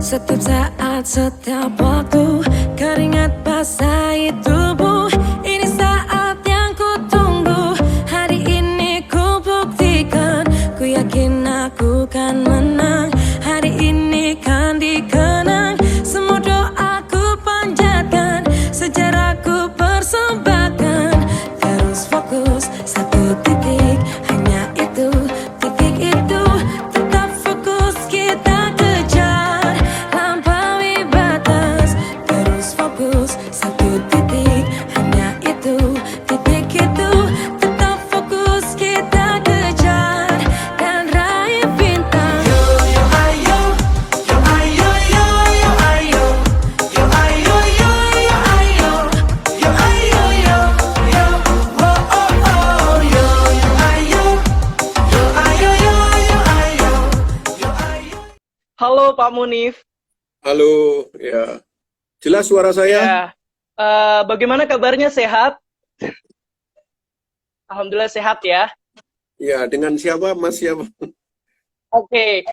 Setiap saat, setiap waktu, keringat basahi tubuh. Ini saat yang ku tunggu. Hari ini ku buktikan, ku yakin aku kan menang. Hari ini kan dikenang, semua doaku panjatkan, sejarahku persembahkan. Terus fokus, satu titik, hanya itu, titik itu. Tetap fokus, kita kejar, lampaui batas. Terus fokus, satu titik, hanya itu, titik itu. Tetap fokus, kita kejar, dan raih bintang. Yo yo ayo, yo ayo yo yo ayo, yo ayo yo yo ayo, yo ayo yo yo, oh oh oh, yo yo ayo, yo ayo yo yo ayo, yo ayo. Halo Pak Munif. Halo, ya. Jelas suara saya? Ya, bagaimana kabarnya, sehat? Alhamdulillah sehat ya. Ya, dengan siapa, Mas siapa? Oke,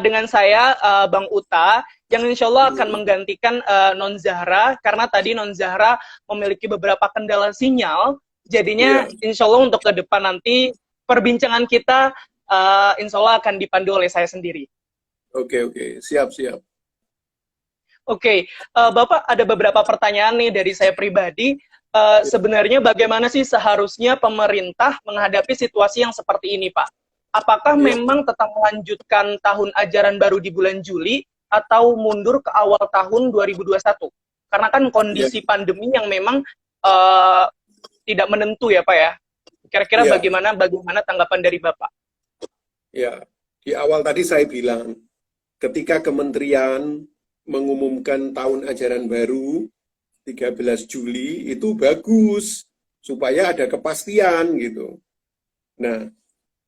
dengan saya Bang Uta, yang insya Allah akan menggantikan Non Zahra, karena tadi Non Zahra memiliki beberapa kendala sinyal. Jadinya insya Allah untuk ke depan nanti perbincangan kita insya Allah akan dipandu oleh saya sendiri. Oke, siap. Oke, Bapak, ada beberapa pertanyaan nih dari saya pribadi. Sebenarnya bagaimana sih seharusnya pemerintah menghadapi situasi yang seperti ini, Pak? Apakah memang tetap melanjutkan tahun ajaran baru di bulan Juli atau mundur ke awal tahun 2021? Karena kan kondisi pandemi yang memang tidak menentu ya, Pak ya. Kira-kira bagaimana tanggapan dari Bapak? Ya, di awal tadi saya bilang, ketika kementerian mengumumkan tahun ajaran baru 13 Juli itu bagus supaya ada kepastian gitu. Nah,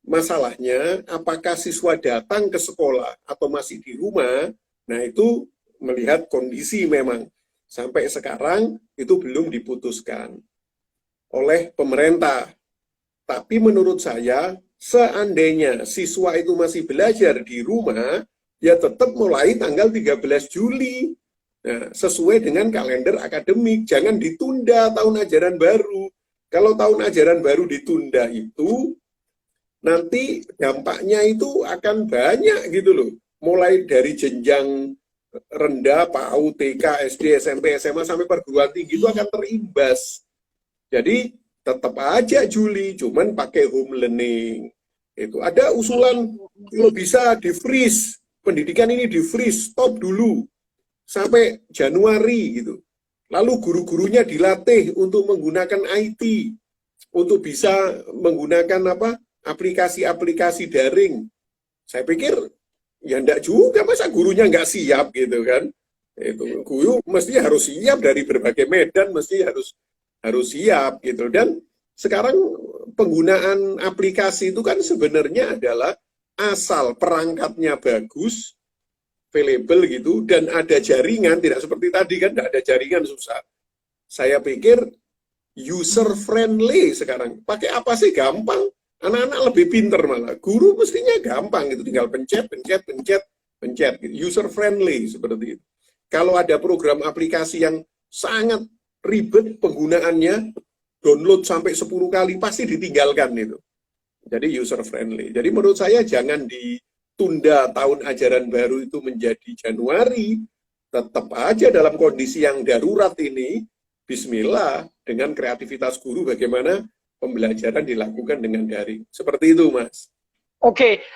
masalahnya apakah siswa datang ke sekolah atau masih di rumah? Nah, itu melihat kondisi memang sampai sekarang itu belum diputuskan oleh pemerintah. Tapi menurut saya, seandainya siswa itu masih belajar di rumah, ya tetap mulai tanggal 13 Juli. Nah, sesuai dengan kalender akademik, jangan ditunda tahun ajaran baru. Kalau tahun ajaran baru ditunda itu, nanti dampaknya itu akan banyak gitu loh. Mulai dari jenjang rendah, PAUD, TK, SD, SMP, SMA, sampai perguruan tinggi itu akan terimbas. Jadi, tetap aja Juli, cuman pakai home learning. Itu ada usulan, kalau bisa di-freeze. Pendidikan ini di-freeze, stop dulu sampai Januari gitu. Lalu guru-gurunya dilatih untuk menggunakan IT, untuk bisa menggunakan aplikasi-aplikasi daring. Saya pikir ya enggak juga, masa gurunya nggak siap gitu kan? Itu guru mesti harus siap dari berbagai medan, mesti harus siap gitu. Dan sekarang penggunaan aplikasi itu kan sebenarnya adalah asal perangkatnya bagus, available gitu, dan ada jaringan, tidak seperti tadi kan, tidak ada jaringan susah. Saya pikir user friendly sekarang. Pakai apa sih gampang? Anak-anak lebih pinter malah. Guru mestinya gampang gitu, tinggal pencet gitu. User friendly seperti itu. Kalau ada program aplikasi yang sangat ribet penggunaannya, download sampai 10 kali pasti ditinggalkan itu. Jadi user friendly. Jadi menurut saya jangan ditunda tahun ajaran baru itu menjadi Januari. Tetap aja dalam kondisi yang darurat ini, bismillah, dengan kreativitas guru bagaimana pembelajaran dilakukan dengan daring. Seperti itu, Mas. Oke,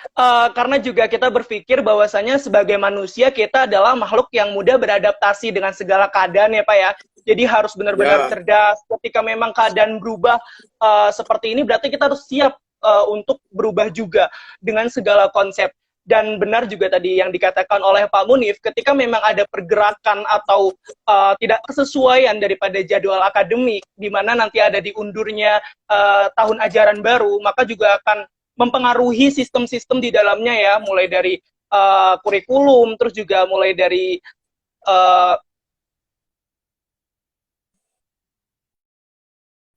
karena juga kita berpikir bahwasanya sebagai manusia kita adalah makhluk yang mudah beradaptasi dengan segala keadaan ya Pak ya. Jadi harus benar-benar cerdas. Ketika memang keadaan berubah seperti ini, berarti kita harus siap untuk berubah juga dengan segala konsep. Dan benar juga tadi yang dikatakan oleh Pak Munif, ketika memang ada pergerakan atau tidak kesesuaian daripada jadwal akademik, di mana nanti ada diundurnya tahun ajaran baru, maka juga akan mempengaruhi sistem-sistem di dalamnya ya, mulai dari kurikulum, terus juga mulai dari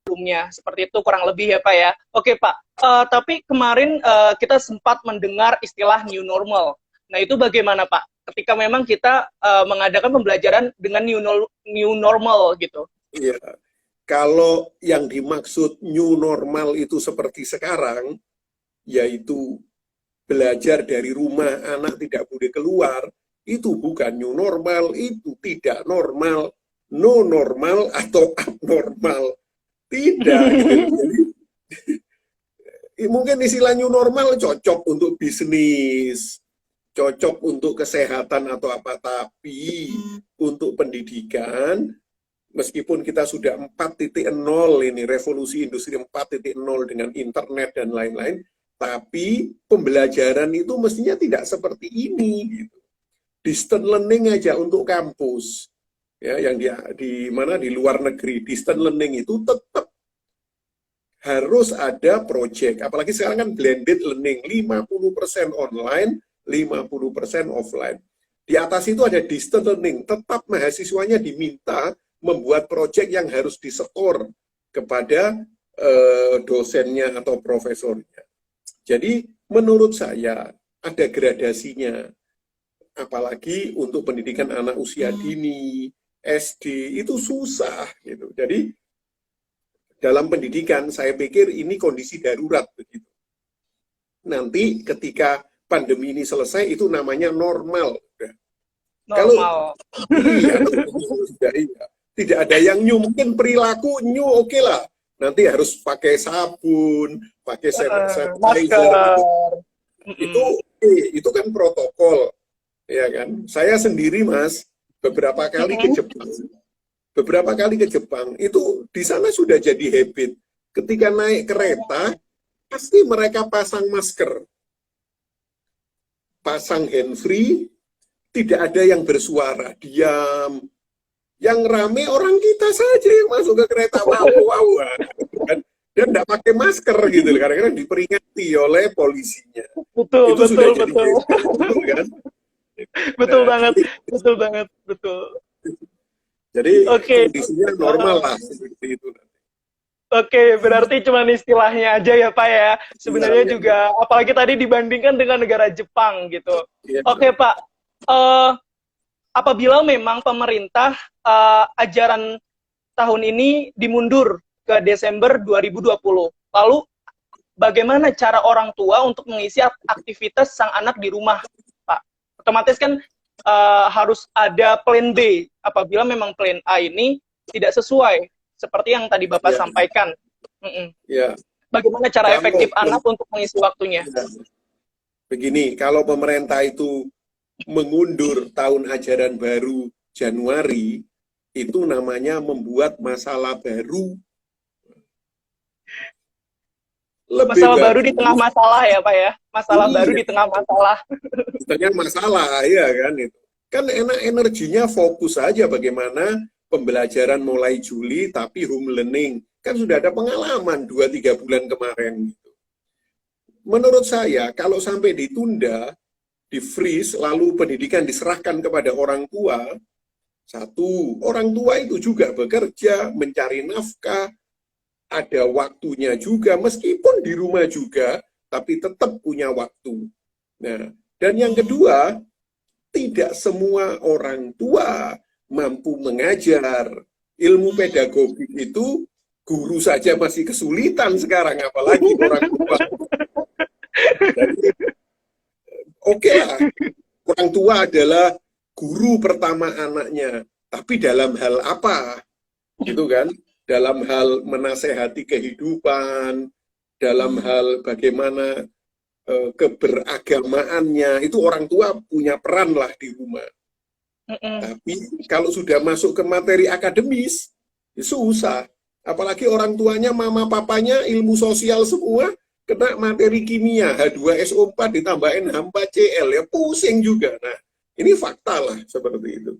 sebelumnya. Seperti itu kurang lebih ya Pak ya. Oke Pak, tapi kemarin kita sempat mendengar istilah new normal. Nah, itu bagaimana, Pak? Ketika memang kita mengadakan pembelajaran dengan new normal gitu. Iya. Kalau yang dimaksud new normal itu seperti sekarang, yaitu belajar dari rumah, anak tidak boleh keluar, itu bukan new normal, itu tidak normal, no normal atau abnormal. Tidak. Jadi, mungkin istilah new normal cocok untuk bisnis, cocok untuk kesehatan atau apa, tapi untuk pendidikan, meskipun kita sudah 4.0 ini, revolusi industri 4.0 dengan internet dan lain-lain, tapi pembelajaran itu mestinya tidak seperti ini. Gitu. Distant learning aja untuk kampus, ya, yang di mana di luar negeri, distant learning itu tetap harus ada project. Apalagi sekarang kan blended learning, 50% online, 50% offline. Di atas itu ada distant learning, tetap mahasiswanya diminta membuat project yang harus disetor kepada dosennya atau profesornya. Jadi menurut saya ada gradasinya, apalagi untuk pendidikan anak usia dini, SD itu susah gitu. Jadi dalam pendidikan saya pikir ini kondisi darurat begitu. Nanti ketika pandemi ini selesai itu namanya normal. Normal. Kalau iya, tidak ada yang new, mungkin perilaku new oke lah. Nanti harus pakai sabun, pakai sanitizer. Itu kan protokol, ya kan? Saya sendiri, Mas, beberapa kali ke Jepang, itu di sana sudah jadi habit. Ketika naik kereta, pasti mereka pasang masker, pasang handfree, tidak ada yang bersuara, diam. Yang rame orang kita saja yang masuk ke kereta, wow, kan? Dan tidak pakai masker gitu, kadang-kadang diperingati oleh polisinya. Betul. Kan? Betul banget. Jadi kondisinya normal lah seperti itu. Oke, berarti cuma istilahnya aja ya Pak ya. Sebenarnya juga, apalagi tadi dibandingkan dengan negara Jepang gitu. Oke Pak, apabila memang pemerintah ajaran tahun ini dimundur ke Desember 2020, lalu bagaimana cara orang tua untuk mengisi aktivitas sang anak di rumah, Pak? Otomatis kan harus ada plan B apabila memang plan A ini tidak sesuai seperti yang tadi Bapak sampaikan. Bagaimana cara efektif anak untuk mengisi waktunya? Begini, kalau pemerintah itu mengundur tahun ajaran baru Januari, itu namanya membuat masalah baru. Masalah baru di tengah masalah ya Pak ya? Masalah baru di tengah masalah. Di tengah masalah, ya kan itu. Kan enak energinya fokus saja bagaimana pembelajaran mulai Juli tapi home learning. Kan sudah ada pengalaman 2-3 bulan kemarin. Gitu. Menurut saya, kalau sampai ditunda, di-freeze, lalu pendidikan diserahkan kepada orang tua, satu, orang tua itu juga bekerja, mencari nafkah, ada waktunya juga, meskipun di rumah juga, tapi tetap punya waktu. Nah, dan yang kedua, tidak semua orang tua mampu mengajar. Ilmu pedagogik itu guru saja masih kesulitan sekarang, apalagi orang tua. Jadi, oke lah, orang tua adalah guru pertama anaknya, tapi dalam hal apa? Gitu kan? Dalam hal menasehati kehidupan, dalam hal bagaimana keberagamaannya, itu orang tua punya peran lah di rumah. Tapi kalau sudah masuk ke materi akademis, susah. Apalagi orang tuanya, mama papanya ilmu sosial semua, kena materi kimia, H2SO4 ditambahin H4Cl, ya pusing juga. Nah, ini fakta lah seperti itu.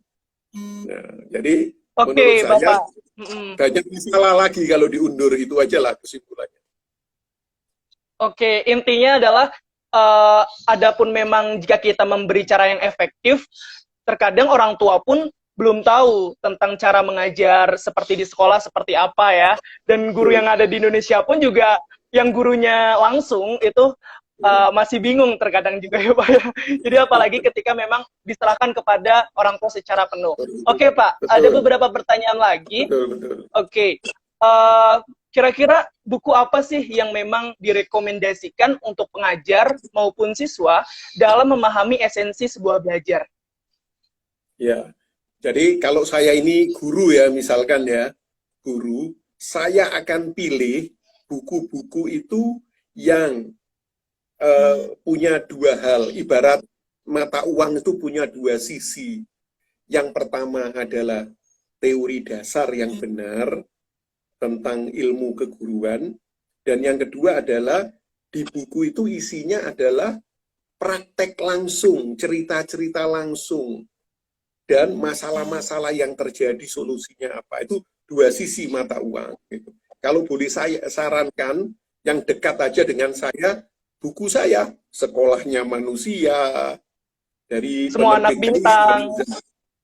Nah, jadi menurut saya banyak masalah lagi kalau diundur, itu aja lah kesimpulannya. Oke, intinya adalah adapun memang jika kita memberi cara yang efektif, terkadang orang tua pun belum tahu tentang cara mengajar seperti di sekolah seperti apa ya. Dan guru yang ada di Indonesia pun juga yang gurunya langsung itu masih bingung terkadang juga ya Pak ya. Jadi apalagi ketika memang diserahkan kepada orang tua secara penuh. Oke Pak, ada beberapa pertanyaan lagi. Betul. Oke, kira-kira buku apa sih yang memang direkomendasikan untuk pengajar maupun siswa dalam memahami esensi sebuah belajar? Ya, jadi kalau saya ini guru ya, misalkan ya, guru, saya akan pilih buku-buku itu yang punya dua hal. Ibarat mata uang itu punya dua sisi. Yang pertama adalah teori dasar yang benar tentang ilmu keguruan, dan yang kedua adalah di buku itu isinya adalah praktek langsung, cerita-cerita langsung, dan masalah-masalah yang terjadi solusinya apa. Itu dua sisi mata uang. Gitu. Kalau boleh saya sarankan, yang dekat aja dengan saya, buku saya, Sekolahnya Manusia, dari Semua Anak Bintang.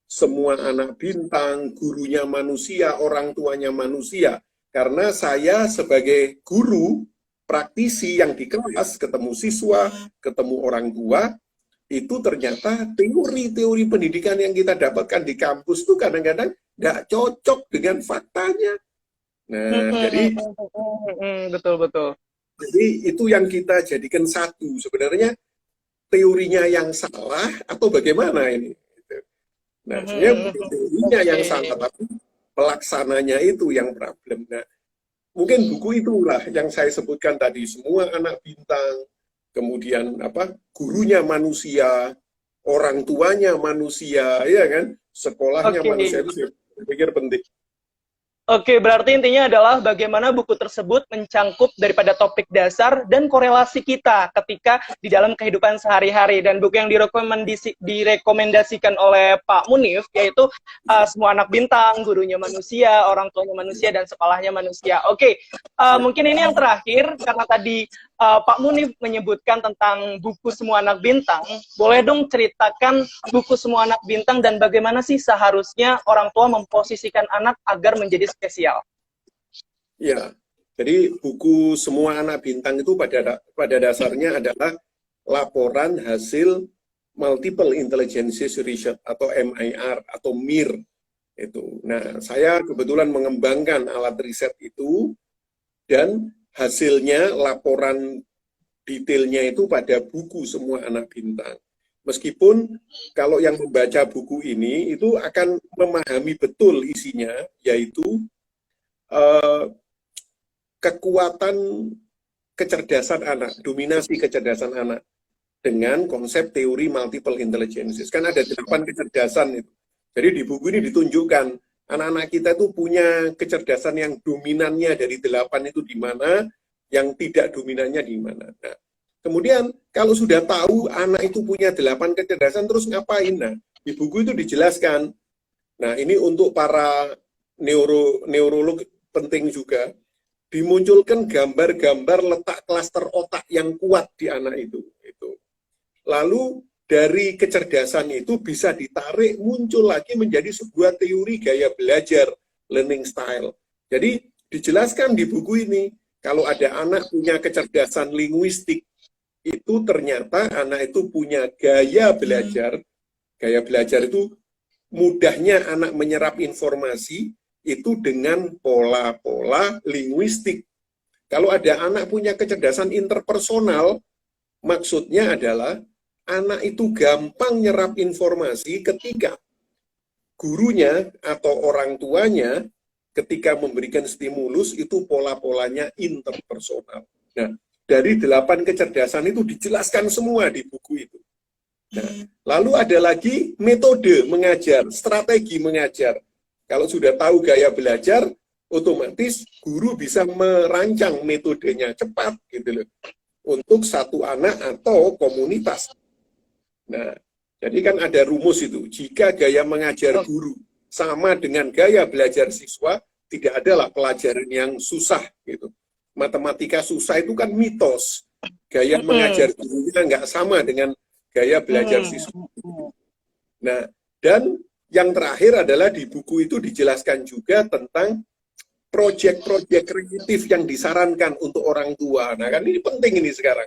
Semua Anak Bintang, Gurunya Manusia, Orang Tuanya Manusia. Karena saya sebagai guru, praktisi yang di kelas, ketemu siswa, ketemu orang tua, itu ternyata teori-teori pendidikan yang kita dapatkan di kampus itu kadang-kadang nggak cocok dengan faktanya. Nah, jadi betul. Jadi itu yang kita jadikan satu. Sebenarnya teorinya yang salah atau bagaimana ini? Nah, sebenarnya teorinya yang salah, tapi pelaksananya itu yang problem. Nah, mungkin buku itulah yang saya sebutkan tadi, Semua Anak Bintang, kemudian Gurunya Manusia, Orang Tuanya Manusia, ya kan? Sekolahnya Manusia, itu saya pikir penting. Oke, berarti intinya adalah bagaimana buku tersebut mencangkup daripada topik dasar dan korelasi kita ketika di dalam kehidupan sehari-hari. Dan buku yang direkomendasikan oleh Pak Munif yaitu Semua Anak Bintang, Gurunya Manusia, Orang Tuanya Manusia, dan Sekolahnya Manusia. Oke, mungkin ini yang terakhir, karena tadi Pak Munif menyebutkan tentang buku Semua Anak Bintang. Boleh dong ceritakan buku Semua Anak Bintang dan bagaimana sih seharusnya orang tua memposisikan anak agar menjadi spesial? Ya, jadi buku Semua Anak Bintang itu pada dasarnya adalah laporan hasil Multiple Intelligence Research atau MIR atau MIR itu. Nah, saya kebetulan mengembangkan alat riset itu, dan hasilnya, laporan detailnya itu pada buku Semua Anak Bintang. Meskipun kalau yang membaca buku ini itu akan memahami betul isinya, yaitu kekuatan kecerdasan anak, dominasi kecerdasan anak dengan konsep teori multiple intelligences. Kan ada 8 kecerdasan itu. Jadi di buku ini ditunjukkan anak-anak kita itu punya kecerdasan yang dominannya dari 8 itu di mana, yang tidak dominannya di mana. Nah, kemudian kalau sudah tahu anak itu punya 8 kecerdasan, terus ngapain? Nah, di buku itu dijelaskan. Nah, ini untuk para neurolog penting juga, dimunculkan gambar-gambar letak klaster otak yang kuat di anak itu. Lalu dari kecerdasan itu bisa ditarik, muncul lagi menjadi sebuah teori gaya belajar, learning style. Jadi dijelaskan di buku ini, kalau ada anak punya kecerdasan linguistik, itu ternyata anak itu punya gaya belajar. Gaya belajar itu mudahnya anak menyerap informasi itu dengan pola-pola linguistik. Kalau ada anak punya kecerdasan interpersonal, maksudnya adalah anak itu gampang nyerap informasi ketika gurunya atau orang tuanya ketika memberikan stimulus itu pola-polanya interpersonal. Nah, dari 8 kecerdasan itu dijelaskan semua di buku itu. Nah, lalu ada lagi metode mengajar, strategi mengajar. Kalau sudah tahu gaya belajar, otomatis guru bisa merancang metodenya cepat gitu loh, untuk satu anak atau komunitas. Nah, jadi kan ada rumus itu, jika gaya mengajar guru sama dengan gaya belajar siswa, tidak adalah pelajaran yang susah gitu. Matematika susah itu kan mitos. Gaya mengajar gurunya nggak sama dengan gaya belajar siswa. Nah, dan yang terakhir adalah di buku itu dijelaskan juga tentang proyek-proyek kreatif yang disarankan untuk orang tua. Nah, kan ini penting ini sekarang.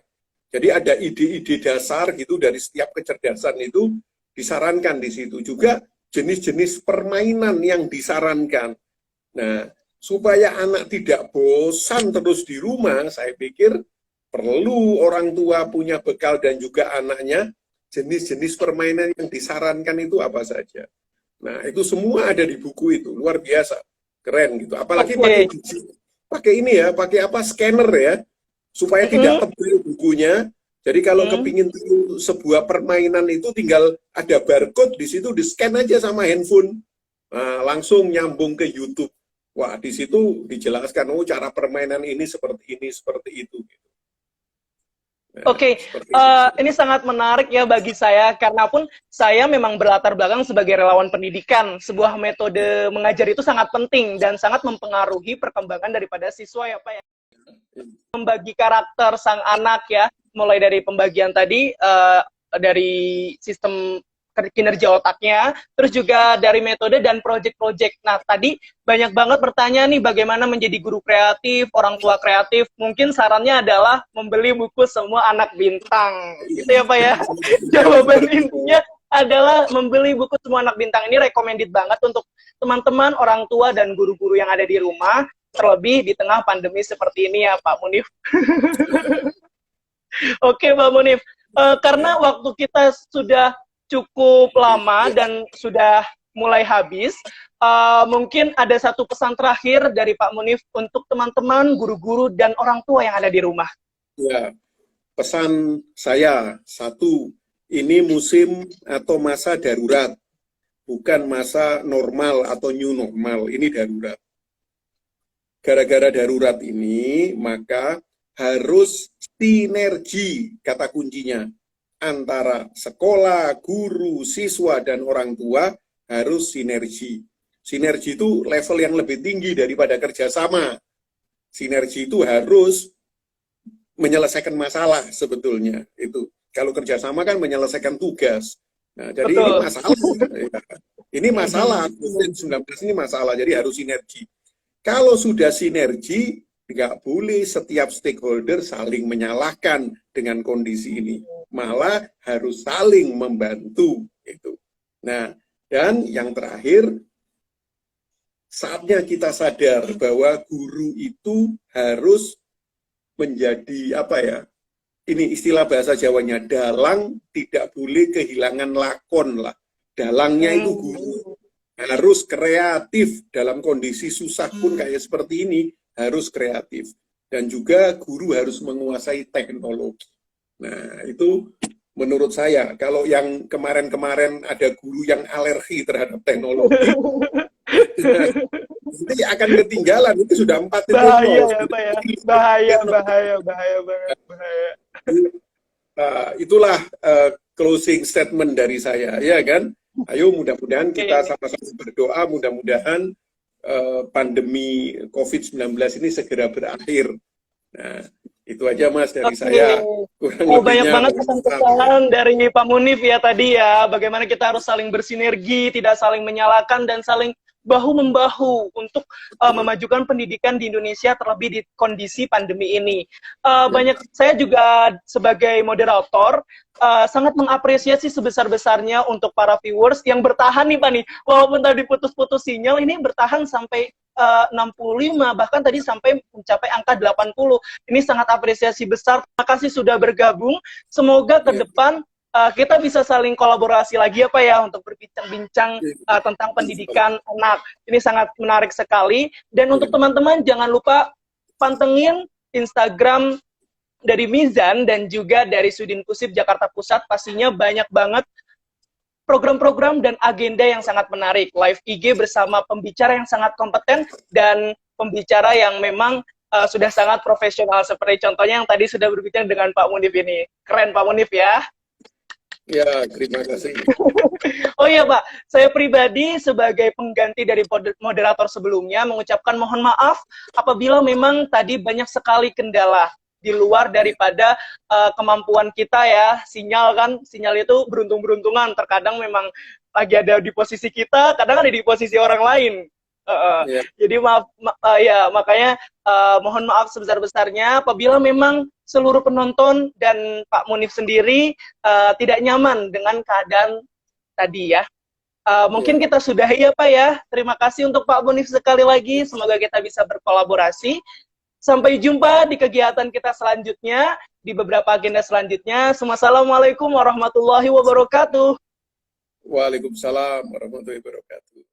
Jadi ada ide-ide dasar gitu dari setiap kecerdasan itu disarankan di situ. Juga jenis-jenis permainan yang disarankan. Nah, supaya anak tidak bosan terus di rumah, saya pikir perlu orang tua punya bekal dan juga anaknya jenis-jenis permainan yang disarankan itu apa saja. Nah, itu semua ada di buku itu, luar biasa, keren gitu. Apalagi pakai ini ya, pakai apa scanner ya, supaya tidak tebal bukunya. Jadi kalau kepingin tahu sebuah permainan itu tinggal ada barcode di situ, di scan aja sama handphone, nah, langsung nyambung ke YouTube. Wah, di situ dijelaskan, oh cara permainan ini seperti itu. Nah, Oke, ini sangat menarik ya bagi saya, karena pun saya memang berlatar belakang sebagai relawan pendidikan. Sebuah metode mengajar itu sangat penting dan sangat mempengaruhi perkembangan daripada siswa ya Pak ya. Membagi karakter sang anak ya, mulai dari pembagian tadi, dari sistem kinerja otaknya, terus juga dari metode dan project-project. Nah, tadi banyak banget bertanya nih bagaimana menjadi guru kreatif, orang tua kreatif. Mungkin sarannya adalah membeli buku Semua Anak Bintang. Gitu ya, Pak ya. Jawaban intinya adalah membeli buku Semua Anak Bintang. Ini recommended banget untuk teman-teman, orang tua, dan guru-guru yang ada di rumah, terlebih di tengah pandemi seperti ini ya, Pak Munif. Oke, Pak Munif. Karena waktu kita sudah cukup lama dan sudah mulai habis, mungkin ada satu pesan terakhir dari Pak Munif untuk teman-teman, guru-guru, dan orang tua yang ada di rumah. Ya, pesan saya, satu, ini musim atau masa darurat, bukan masa normal atau new normal, ini darurat. Gara-gara darurat ini, maka harus sinergi, kata kuncinya, antara sekolah, guru, siswa, dan orang tua harus sinergi. Sinergi itu level yang lebih tinggi daripada kerjasama. Sinergi itu harus menyelesaikan masalah sebetulnya. Itu kalau kerjasama kan menyelesaikan tugas. Nah, jadi ini masalah. Ini masalah, COVID-19 ini masalah, jadi harus sinergi. Kalau sudah sinergi, nggak boleh setiap stakeholder saling menyalahkan dengan kondisi ini. Malah harus saling membantu. Itu. Nah, dan yang terakhir, saatnya kita sadar bahwa guru itu harus menjadi, apa ya, ini istilah bahasa Jawanya, dalang tidak boleh kehilangan lakon lah. Dalangnya itu guru. Harus kreatif dalam kondisi susah pun kayak seperti ini, harus kreatif. Dan juga guru harus menguasai teknologi. Nah, itu menurut saya, kalau yang kemarin-kemarin ada guru yang alergi terhadap teknologi, nanti akan ketinggalan, itu sudah 4.0. Bahaya ya, Pak ya. Bahaya banget, bahaya. Itulah closing statement dari saya, ya kan? Ayo mudah-mudahan kita sama-sama berdoa, mudah-mudahan pandemi COVID-19 ini segera berakhir. Nah, itu aja Mas dari saya. Banyak banget pesan-pesan dari Pak Munif ya tadi ya. Bagaimana kita harus saling bersinergi, tidak saling menyalahkan, dan saling bahu-membahu untuk memajukan pendidikan di Indonesia terlebih di kondisi pandemi ini. Saya juga sebagai moderator sangat mengapresiasi sebesar-besarnya untuk para viewers yang bertahan nih Pak nih. Walaupun tadi putus-putus sinyal, ini bertahan sampai 65, bahkan tadi sampai mencapai angka 80. Ini sangat apresiasi besar. Terima kasih sudah bergabung. Semoga ke depan kita bisa saling kolaborasi lagi ya Pak ya untuk berbincang-bincang tentang pendidikan anak. Ini sangat menarik sekali. Dan untuk teman-teman jangan lupa pantengin Instagram dari Mizan dan juga dari Sudin Pusip Jakarta Pusat. Pastinya banyak banget program-program dan agenda yang sangat menarik. Live IG bersama pembicara yang sangat kompeten dan pembicara yang memang sudah sangat profesional. Seperti contohnya yang tadi sudah berbicara dengan Pak Munif ini. Keren Pak Munif ya. Ya, terima kasih. Oh iya Pak, saya pribadi sebagai pengganti dari moderator sebelumnya mengucapkan mohon maaf apabila memang tadi banyak sekali kendala di luar daripada kemampuan kita ya. Sinyal itu beruntung-beruntungan, terkadang memang lagi ada di posisi kita, kadang ada di posisi orang lain. Ya. Jadi maaf, ya makanya mohon maaf sebesar-besarnya apabila memang seluruh penonton dan Pak Munif sendiri tidak nyaman dengan keadaan tadi ya. Mungkin kita sudahi ya Pak ya. Terima kasih untuk Pak Munif sekali lagi. Semoga kita bisa berkolaborasi. Sampai jumpa di kegiatan kita selanjutnya, di beberapa agenda selanjutnya. Assalamualaikum warahmatullahi wabarakatuh. Waalaikumsalam warahmatullahi wabarakatuh.